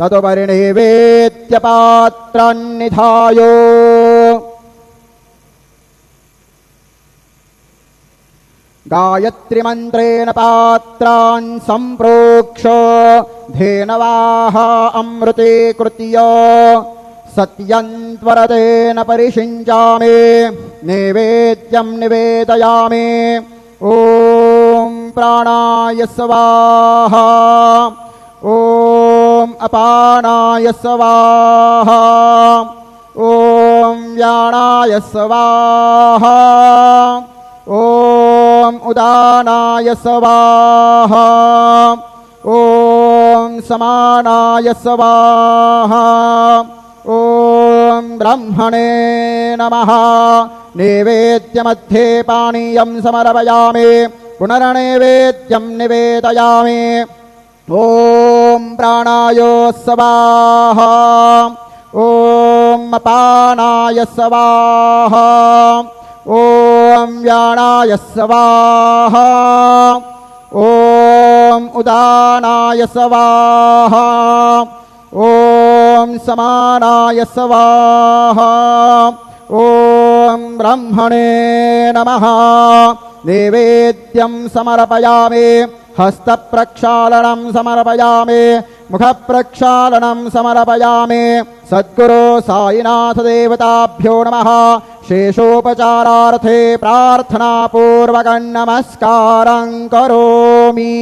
तदुपरि नैवेद्य पात्रान्निधाय गायत्री मंत्रेण पात्रान् संप्रोक्ष धेनवाः अमृते कृत्य सत्यन्त्वरतेन परिषिञ्चामि नैवेद्यं निवेदयामि। ॐ प्राणाय स्वाहा ॐ अपानाय स्वाहा ॐ व्यानाय स्वाहा ॐ उदानाय स्वाहा ॐ समानाय स्वाहा ॐ ब्रह्मणे नमः। नैवेद्यमध्ये पानीयं समर्पयामि पुनर्नैवेद्यं निवेदयामि। ॐ प्राणाय स्वाहा ॐ अपानाय स्वाहा ॐ व्यानाय स्वाहा ॐ उदानाय स्वाहा ॐ समानाय स्वाहा ॐ ब्रह्मणे नमः। नैवेद्यं समर्पयामि हस्तप्रक्षालनं समर्पयामि मुखप्रक्षालनं समर्पयामि। सद्गुरु साईनाथ देवताभ्यो नमः। शेषोपचारार्थे प्रार्थनापूर्वकं नमस्कारं करोमि।